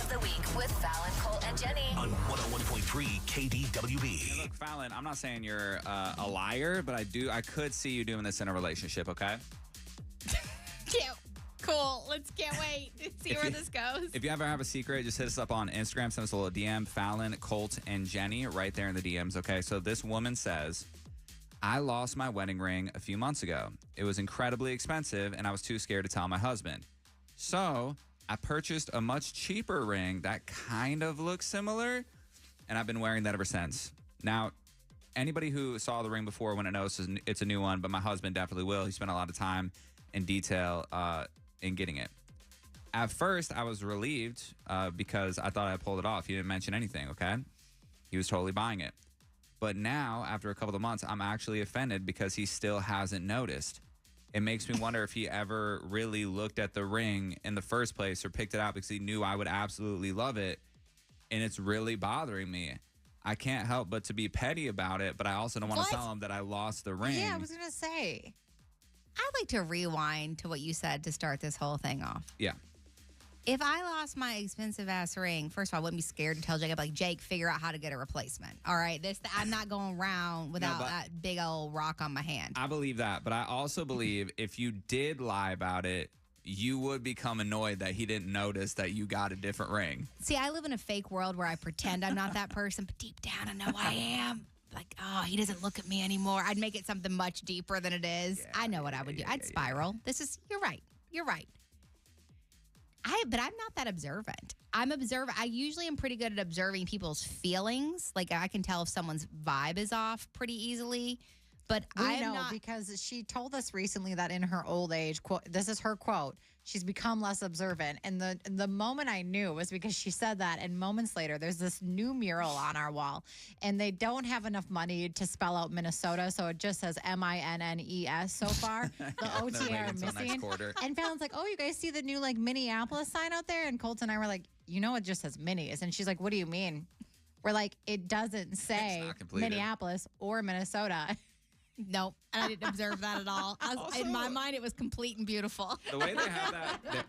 of the week with Fallon, Colt, and Jenny on 101.3 KDWB. Hey, look, Fallon, I'm not saying you're a liar, but I could see you doing this in a relationship, okay? Cool. Can't wait to see where this goes. If you ever have a secret, just hit us up on Instagram. Send us a little DM, Fallon, Colt, and Jenny, right there in the DMs, okay? So this woman says, I lost my wedding ring a few months ago. It was incredibly expensive, and I was too scared to tell my husband. So I purchased a much cheaper ring that kind of looks similar, and I've been wearing that ever since. Now, anybody who saw the ring before wouldn't notice it's a new one, but my husband definitely will. He spent a lot of time and detail in getting it. At first, I was relieved because I thought I pulled it off. He didn't mention anything, okay? He was totally buying it. But now, after a couple of months, I'm actually offended because he still hasn't noticed. It makes me wonder if he ever really looked at the ring in the first place or picked it out because he knew I would absolutely love it. And it's really bothering me. I can't help but to be petty about it, but I also don't want to tell him that I lost the ring. Yeah, I was going to say. I'd like to rewind to what you said to start this whole thing off. Yeah. If I lost my expensive ass ring, first of all, I wouldn't be scared to tell Jacob, like, Jake, figure out how to get a replacement. All right, I'm not going around without that big old rock on my hand. I believe that, but I also believe if you did lie about it, you would become annoyed that he didn't notice that you got a different ring. See, I live in a fake world where I pretend I'm not that person, but deep down I know I am. Like, oh, he doesn't look at me anymore. I'd make it something much deeper than it is. Yeah, I know what I would do. I'd spiral. You're right. But I'm not that observant. I usually am pretty good at observing people's feelings. Like, I can tell if someone's vibe is off pretty easily. But I know because she told us recently that in her old age, quote, this is her quote, she's become less observant. And the moment I knew was because she said that. And moments later, there's this new mural on our wall. And they don't have enough money to spell out Minnesota. So it just says MINNES so far. The OT are missing. And Fallon's like, oh, you guys see the new like Minneapolis sign out there? And Colt and I were like, you know, it just says Minnie's. And she's like, what do you mean? We're like, it doesn't say Minneapolis or Minnesota. Nope. And I didn't observe that at all. In my mind, it was complete and beautiful. The way they have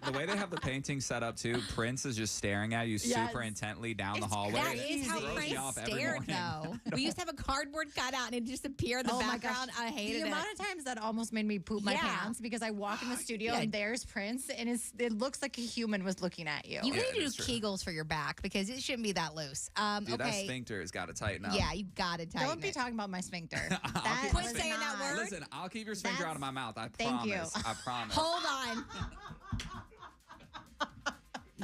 the way they have the painting set up too, Prince is just staring at you super intently down the hallway. That is how Prince stared, though. We used to have a cardboard cutout and it just appeared in the background. I hated it. The amount of times that almost made me poop my pants because I walk in the studio and there's Prince and it looks like a human was looking at you. You need to do Kegels for your back because it shouldn't be that loose. Dude, that sphincter has got to tighten up. Yeah, you got to tighten it. Don't be talking about my sphincter. Quit saying that word. Listen, I'll keep your sphincter out of my mouth. I promise. Thank you. I promise. Hold on.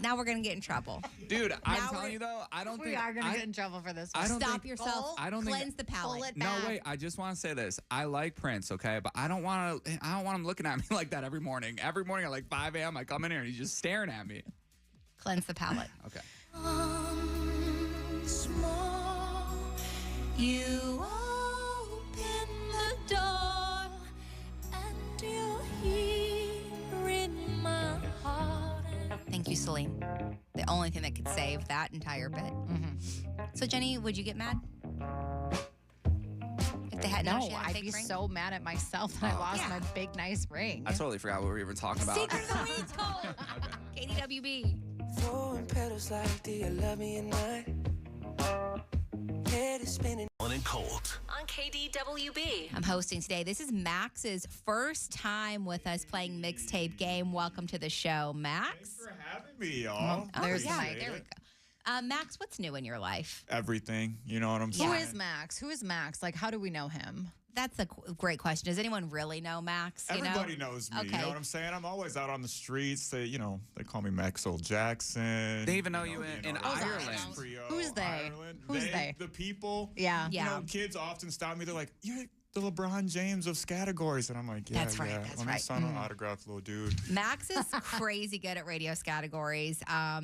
Now we're going to get in trouble. Dude, I'm telling you though, I don't think we are going to get in trouble for this. Stop yourself. Cleanse the palate. No, wait. I just want to say this. I like Prince, okay, but I don't want him looking at me like that every morning. Every morning at like 5 a.m. I come in here and he's just staring at me. Cleanse the palate. Okay. small. You open the door and you're here in my heart. Thank you, Celine. The only thing that could save that entire bit. Mm-hmm. So, Jenny, would you get mad? If they had I'd be so mad at myself that I lost my big, nice ring. I totally forgot what we were even talking about. Secret of the Week's called KDWB. Throwing petals like, do you love me at night? Head is spinning. And Colt On KDWB. I'm hosting today. This is Max's first time with us playing Mixtape Game. Welcome to the show, Max. Thanks for having me, y'all. There we go. Max, what's new in your life? Everything. You know what I'm saying? Who is Max? Who is Max? Like, how do we know him? That's a great question. Does anyone really know Max? Everybody knows me. Okay. You know what I'm saying? I'm always out on the streets. They call me Maxwell Jackson. They even know you in Ireland. Who's they? Ireland. Who's they? The people. Yeah. You know, kids often stop me. They're like, you're the LeBron James of categories. And I'm like, yeah, That's right. That's Let me sign an autograph, little dude. Max is crazy good at radio categories.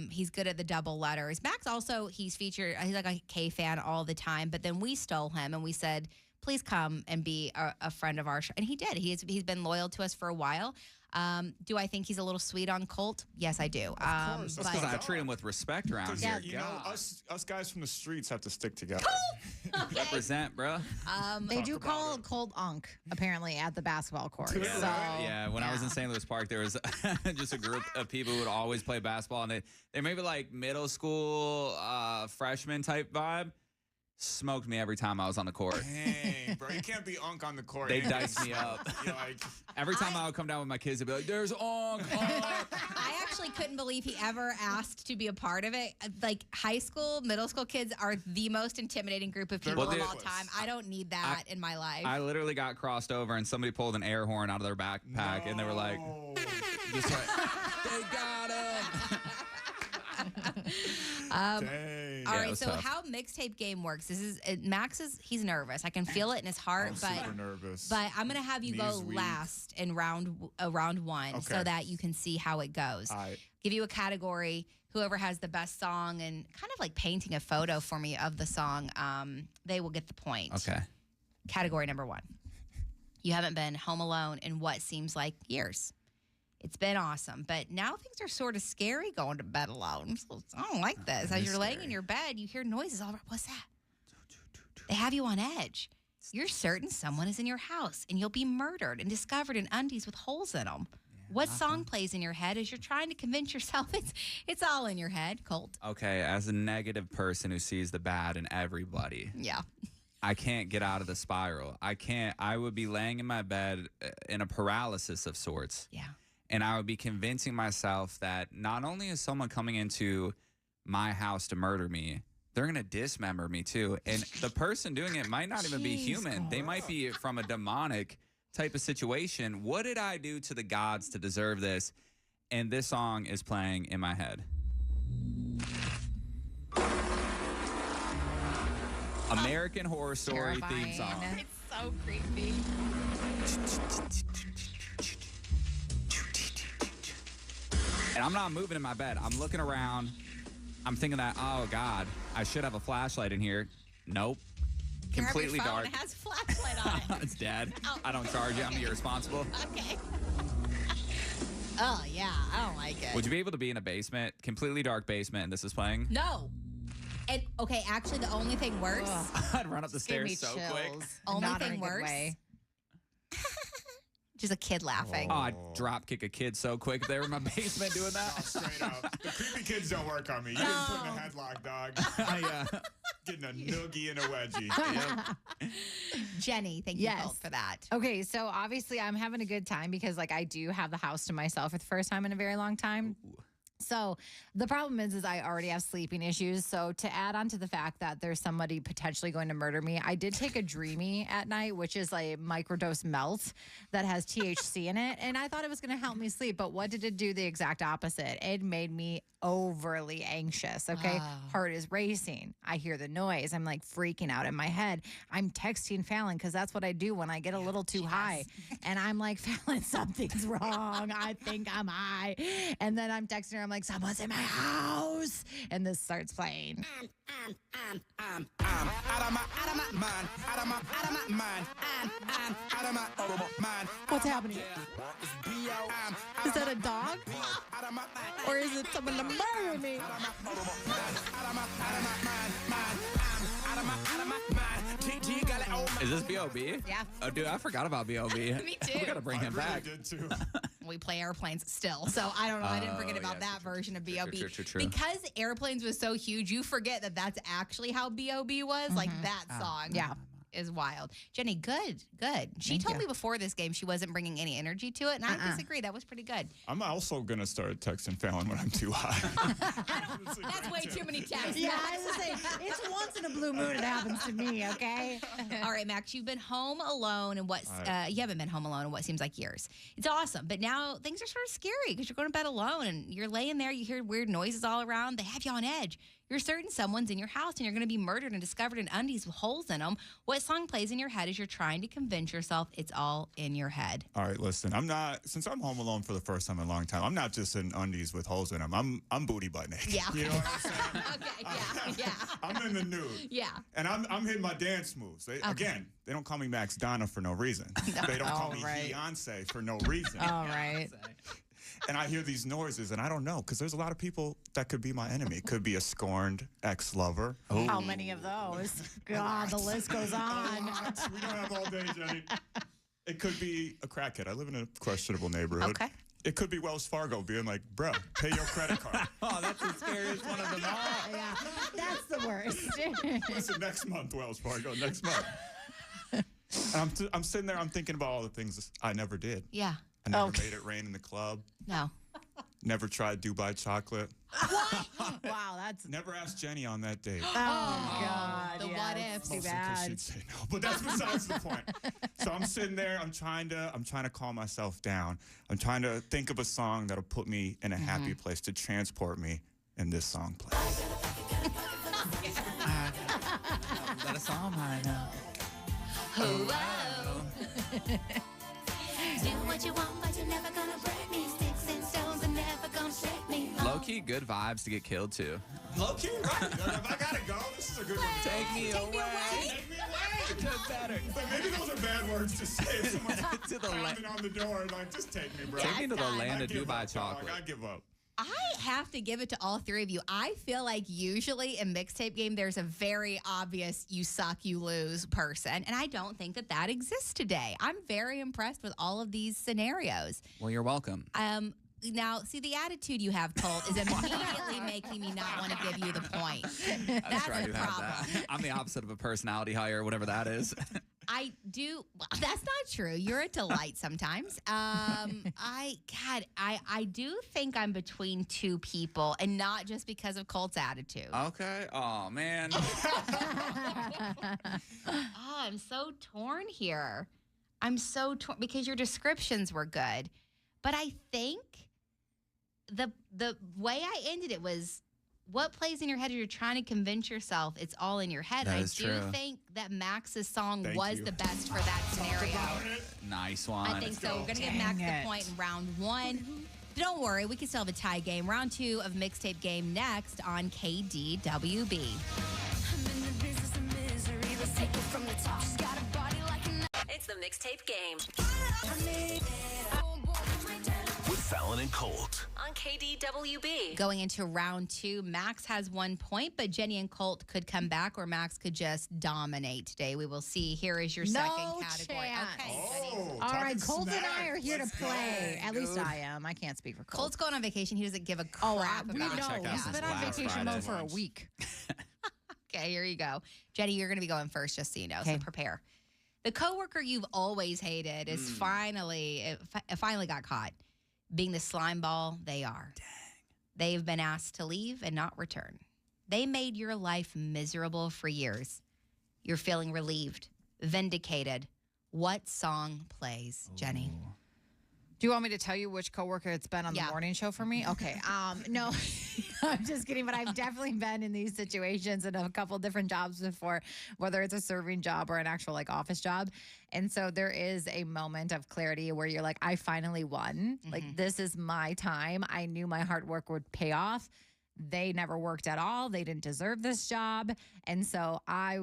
He's good at the double letters. Max also, he's featured, he's like a K fan all the time. But then we stole him and we said, please come and be a friend of ours. And he did. He's been loyal to us for a while. Do I think he's a little sweet on Colt? Yes, I do. Of course. That's because I treat him with respect around Because here. you know, us guys from the streets have to stick together. Represent, bro. They do about call it. Colt Unk, apparently, at the basketball court. Yeah. So, Yeah, when I was in St. Louis Park, there was just a group of people who would always play basketball, and they maybe like middle school freshman type vibe. Smoked me every time I was on the court. Dang, bro, you can't be unk on the court. They and diced me up. You're like, Every time I would come down with my kids, they'd be like, "There's Unk." I actually couldn't believe he ever asked to be a part of it. Like high school, middle school kids are the most intimidating group of people Well, of all dude, time. I don't need that in my life. I literally got crossed over, and somebody pulled an air horn out of their backpack, and they were like, no. just like, "They got him." Dang. All Yeah, it right, was so tough. how mixtape game works? Max he's nervous. I can feel it in his heart, I'm super nervous. But I'm gonna have you go Knees weak. last in round one, so Okay. that you can see how it goes. All right. Give you a category. Whoever has the best song and kind of like painting a photo for me of the song, they will get the point. Okay. Category number 1. You haven't been home alone in what seems like years. It's been awesome, but now things are sort of scary going to bed alone. So I don't like this. As you're laying in your bed, you hear noises all around. What's that? They have you on edge. You're certain someone is in your house, and you'll be murdered and discovered in undies with holes in them. What song plays in your head as you're trying to convince yourself it's all in your head, Colt? Okay, as a negative person who sees the bad in everybody, Yeah. I can't get out of the spiral. I would be laying in my bed in a paralysis of sorts. Yeah. And I would be convincing myself that not only is someone coming into my house to murder me, they're going to dismember me too. And the person doing it might not even be human. They might be from a demonic type of situation. What did I do to the gods to deserve this? And this song is playing in my head. American Horror Story theme song. It's so creepy. And I'm not moving in my bed. I'm looking around. I'm thinking that, oh, God, I should have a flashlight in here. Nope. Completely Your phone dark. has flashlight on it. It's dead. Oh. I don't charge it. I'm irresponsible. Okay. Oh, yeah. I don't like it. Would you be able to be in a basement, completely dark basement, and this is playing? No. And okay, actually, the only thing worse. I'd run up the Give me stairs so quick. chills. Only Not in thing a good worse. way. Just a kid laughing. Oh, I'd drop kick a kid so quick if they were in my basement doing that. Straight up. The creepy kids don't work on me. You didn't put in a headlock, dog. Getting a noogie and a wedgie. Jenny, thank you Yes. both for that. Okay, so obviously I'm having a good time because like I do have the house to myself for the first time in a very long time. So the problem is I already have sleeping issues. So to add on to the fact that there's somebody potentially going to murder me, I did take a Dreamy at night, which is a microdose melt that has THC in it. And I thought it was going to help me sleep. But what did it do? The exact opposite. It made me overly anxious. Okay. Heart is racing. I hear the noise. I'm like freaking out in my head. I'm texting Fallon because that's what I do when I get a little too high. And I'm like, Fallon, something's wrong. I think I'm high. And then I'm texting her. I'm like, someone's in my house. And this starts playing. Out of my mind. What's happening? Is that a dog? Or is it someone to murder me? Is this B.O.B.? Yeah. Oh, dude, I forgot about B.O.B. Me too. We got to bring him I really back. did too. We play Airplanes still. So I don't know. I didn't forget Oh, about yeah, that true, version of true, B.O.B. true. Because Airplanes was so huge, you forget that that's actually how B.O.B. was. Like that song. Yeah. Is wild. Jenny, good. She Thank told you. me before this game she wasn't bringing any energy to it, and I disagree. That was pretty good. I'm also going to start texting Fallon when I'm too high. That's way too many texts. Yeah, I was gonna say, it's once in a blue moon it happens to me, okay? All right, Max, you've been home alone in what you haven't been home alone in what seems like years. It's awesome, but now things are sort of scary because you're going to bed alone and you're laying there. You hear weird noises all around. They have you on edge. You're certain someone's in your house and you're going to be murdered and discovered in undies with holes in them. What song plays in your head as you're trying to convince yourself it's all in your head? All right, listen. Since I'm home alone for the first time in a long time, I'm not just in undies with holes in them. I'm booty butt naked. Yeah. You know what I'm saying? Okay, yeah. I'm in the nude. Yeah. And I'm hitting my dance moves. Again, they don't call me Max Donna for no reason. They don't call me Beyonce for no reason. All right. And I hear these noises, and I don't know, because there's a lot of people that could be my enemy. It could be a scorned ex-lover. How many of those? God, the list goes on. We don't have all day, Jenny. It could be a crackhead. I live in a questionable neighborhood. Okay. It could be Wells Fargo being like, bro, pay your credit card. Oh, that's the scariest one of them all. Yeah, that's the worst. Listen, next month, Wells Fargo, next month. And I'm sitting there, I'm thinking about all the things I never did. Yeah. I never made it rain in the club. No. Never tried Dubai chocolate. Wow, that's. Never asked Jenny on that date. Oh, God. The yeah, what that's ifs. Too Mostly 'cause bad. she'd say no, but that's besides the point. So I'm sitting there. I'm trying to calm myself down. I'm trying to think of a song that'll put me in a happy place to transport me. And this song plays. Is that a song I know? Do what you want, but you're never gonna break me. Sticks and stones are never gonna shake me. Low key, good vibes to get killed to. Low key, right? If I gotta go, this is a good one. Take me away. Take me away. Just better. But maybe those are bad words to say. If someone's To the pounding on the door, like, just take me, bro. Take me to the land I of give Dubai up, dog. chocolate. I give up. I have to give it to all three of you. I feel like usually in Mixtape Game, there's a very obvious you suck, you lose person. And I don't think that exists today. I'm very impressed with all of these scenarios. Well, you're welcome. Now, see, the attitude you have, Colt, is immediately making me not want to give you the point. That's Try the to have problem. that. I'm the opposite of a personality hire, whatever that is. I do. Well, that's not true. You're a delight sometimes. I do think I'm between two people, and not just because of Colt's attitude. Okay. Oh, man. I'm so torn here. I'm so torn because your descriptions were good, but I think the way I ended it was what plays in your head as you're trying to convince yourself it's all in your head. That I is do true. think that Max's song Thank was you. the best for that scenario. Nice one. I think so. We're going to give Max the point in round one. But don't worry, we can still have a tie game. Round two of Mixtape Game next on KDWB. I'm in the business of misery. Let's take it from the top. She's got a body like It's the Mixtape Game. With Fallon and Colt. On KDWB. Going into round two, Max has 1 point, but Jenny and Colt could come back, or Max could just dominate today. We will see. Here is your No second category. chance. Okay. Oh, All right, talking Colt and I smack. are here Let's to go. play. At least I am. I can't speak for Colt. Colt's going on vacation. He doesn't give a crap we about know. it. Check out He's this been on last vacation Friday mode for a lunch. week. Okay, here you go. Jenny, you're going to be going first, just so you know. So Okay. prepare. The coworker you've always hated is finally got caught being the slime ball they are. Dang. They've been asked to leave and not return. They made your life miserable for years. You're feeling relieved, vindicated. What song plays, Jenny? Do you want me to tell you which coworker it's been on the Yeah. morning show for me? Okay. No, I'm just kidding. But I've definitely been in these situations in a couple different jobs before, whether it's a serving job or an actual like office job. And so there is a moment of clarity where you're like, I finally won. Like, this is my time. I knew my hard work would pay off. They never worked at all. They didn't deserve this job. And so I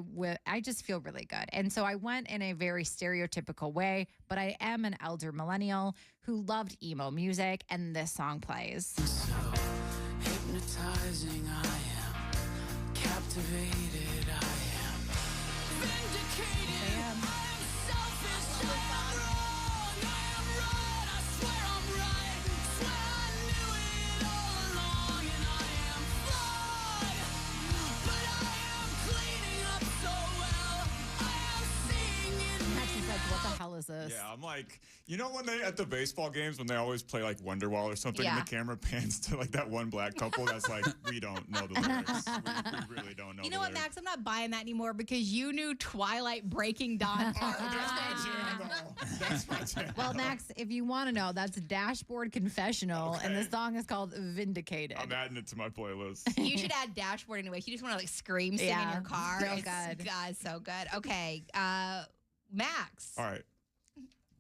just feel really good. And so I went in a very stereotypical way, but I am an elder millennial who loved emo music, and this song plays. Hypnotizing, I am captivated, I am vindicated. I am selfish, I am wrong, I am right, I swear I'm right, swear I knew it all along, and I am flawed, but I am cleaning up so well. I am seeing it. Max is like, what the hell is this? Yeah, I'm like, you know, when they at the baseball games when they always play like Wonderwall or something, and Yeah. the camera pans to like that one black couple that's like, we don't know the lyrics. We really don't know. You the know what, lyrics. Max? I'm not buying that anymore because you knew Twilight Breaking Dawn. Oh, that's my jam, though. That's my jam. Well, Max, if you want to know, that's Dashboard Confessional, and the Okay. song is called Vindicated. I'm adding it to my playlist. You should add Dashboard anyway. You just want to like scream sing in Yeah, your car. so It's- good. God, so good. Okay, Max. All right.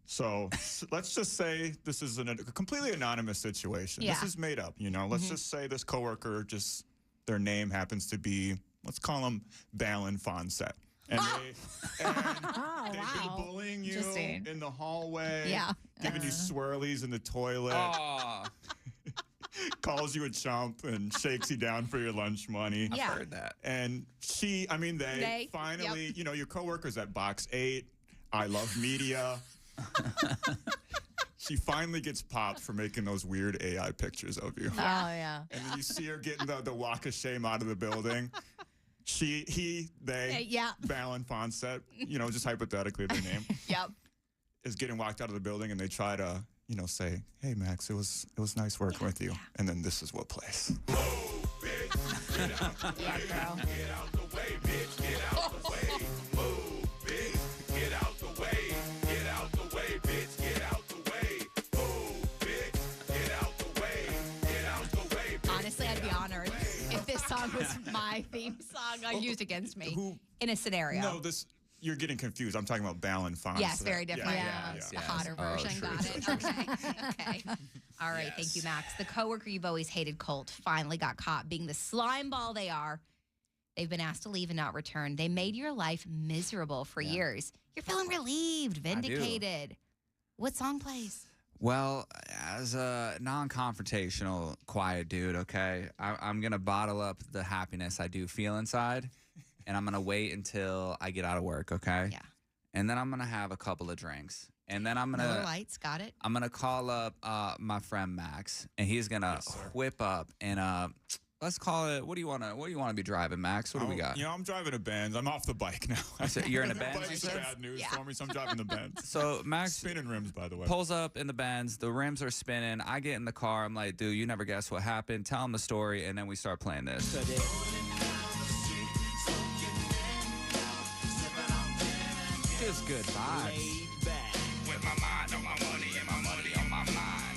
So let's just say this is a completely anonymous situation. Yeah. This is made up, you know. Let's just say this coworker, just their name happens to be, let's call them Balin Fonset. And they've wow. been bullying you Interesting. in the hallway, Yeah. giving you swirlies in the toilet, Oh, calls you a chump and shakes you down for your lunch money. Yeah. heard that. And they finally, you know, your coworker's at Box 8, I Love Media. She finally gets popped for making those weird AI pictures of you. Oh, yeah. And then you see her getting the walk of shame out of the building. They, Yeah. Balin Fonset, you know, just hypothetically their name, Yep. is getting walked out of the building and they try to, you know, say, hey, Max, it was nice working with you. And then this is what plays. Honestly, I'd be honored if this song was my theme song used against me Who- in a scenario. No, you're getting confused. I'm talking about Balin Fonset. Yes, very different. Yes, The yes. hotter Oh, version. true. Got it. Okay. All right. Thank you, Max. The coworker you've always hated, Colt, finally got caught being the slime ball they are. They've been asked to leave and not return. They made your life miserable for years. You're feeling relieved, vindicated. What song plays? Well, as a non-confrontational, quiet dude, okay, I'm going to bottle up the happiness I do feel inside, and I'm going to wait until I get out of work, okay? Yeah. And then I'm going to have a couple of drinks. And then I'm going Miller to Lights. Got it. I'm going to call up my friend Max, and he's going to whip up and let's call it, what do you want to be driving, Max? What do we got? You know, I'm driving a Benz. I'm off the bike now. So you're in a The Benz, bike you is said? bad news for me, so I'm driving the Benz. So Max Spinning rims, by the way. pulls up in the Benz. The rims are spinning. I get in the car. I'm like, dude, you never guess what happened. Tell him the story, and then we start playing this. Just good vibes. With my mind on my money and my money on my mind.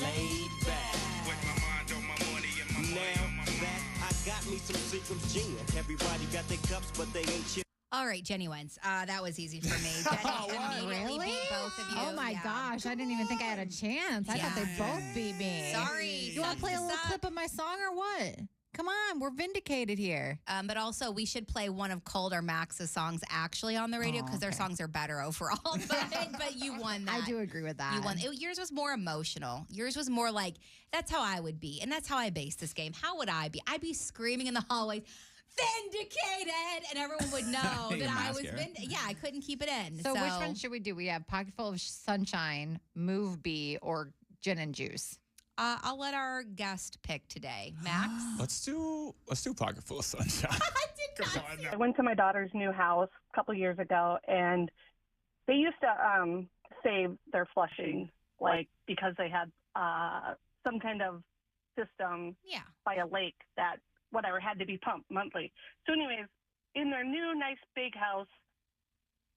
Laid back. With my mind on my money and my money on my Now that I got me some Seagram's gin. Everybody got their cups, but they ain't chill. All right, Jenny wins. That was easy for me. Jenny immediately Really? beat both of you. Oh my Yeah. gosh, I didn't even think I had a chance. I thought they both beat me. Sorry. You want to play a little clip of my song or what? Come on, we're vindicated here. But also, we should play one of Cold or Max's songs actually on the radio because their okay. songs are better overall. But you won that. I do agree with that. You won. Yours was more emotional. Yours was more like, that's how I would be. And that's how I base this game. How would I be? I'd be screaming in the hallways, vindicated! And everyone would know You that I was mascara. Yeah, I couldn't keep it in. So which one should we do? We have Pocket Full of Sunshine, Move Bee, or Gin and Juice? I'll let our guest pick today. Max? Let's do Pocket Full of Sunshine. Come on now. I went to my daughter's new house a couple years ago, and they used to save their flushing, like because they had some kind of system Yeah. by a lake that whatever had to be pumped monthly. So, anyways, in their new nice big house,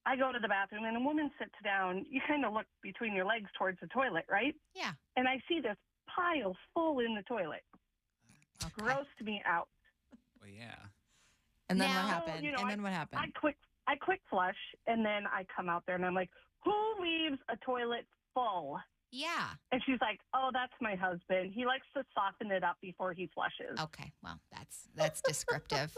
I go to the bathroom, and a woman sits down. You kind of look between your legs towards the toilet, right? Yeah. And I see this pile full in the toilet. Okay. Grossed me out. Well, yeah. And then Now, what happened? you know, and then what happened? I quick flush, and then I come out there, and I'm like, who leaves a toilet full? Yeah. And she's like, oh, that's my husband. He likes to soften it up before he flushes. Okay, well, that's descriptive.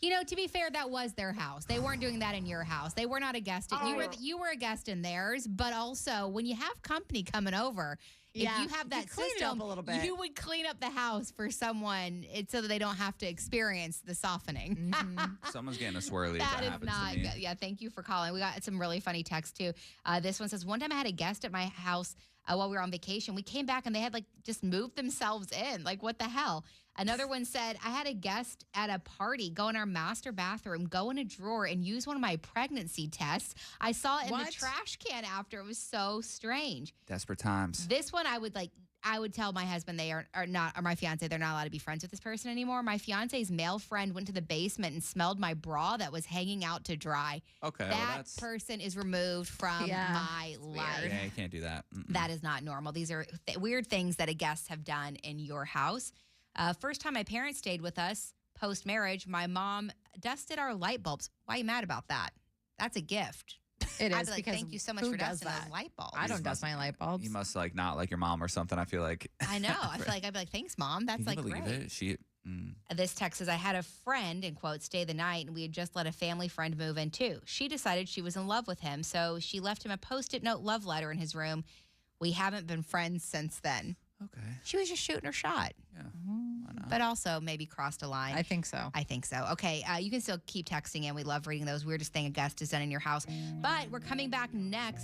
You know, to be fair, that was their house. They weren't doing that in your house. They were not a guest. You were a guest in theirs, but also when you have company coming over, Yeah, if you have that clean it system, up a little bit. you would clean up the house for someone so that they don't have to experience the softening. Someone's getting a swirly if That that is happens not to me. good. Yeah, thank you for calling. We got some really funny texts too. This one says, one time I had a guest at my house while we were on vacation. We came back and they had like just moved themselves in. Like, what the hell? Another one said, I had a guest at a party go in our master bathroom, go in a drawer, and use one of my pregnancy tests. I saw it in the What? trash can after. It was so strange. Desperate times. This one I would tell my husband they are not, or my fiance, they're not allowed to be friends with this person anymore. My fiance's male friend went to the basement and smelled my bra that was hanging out to dry. Okay, well, That that's person is removed from my life. yeah, you can't do that. That is not normal. These are weird things that a guest have done in your house. First time my parents stayed with us post-marriage, my mom dusted our light bulbs. Why are you mad about that? That's a gift. It I'd is be like, because thank you so much who for does dusting that? those light bulbs. I don't dust my light bulbs. You must not like your mom or something. I feel like. I know. I feel like I'd be like, thanks, Mom. That's Can you like believe great. it? She. This text says, I had a friend, in quotes, stay the night, and we had just let a family friend move in too. She decided she was in love with him, so she left him a Post-it note love letter in his room. We haven't been friends since then. Okay. She was just shooting her shot. Yeah. Why not? But also maybe crossed a line. I think so. I think so. Okay, you can still keep texting in. We love reading those weirdest thing a guest has done in your house. But we're coming back next.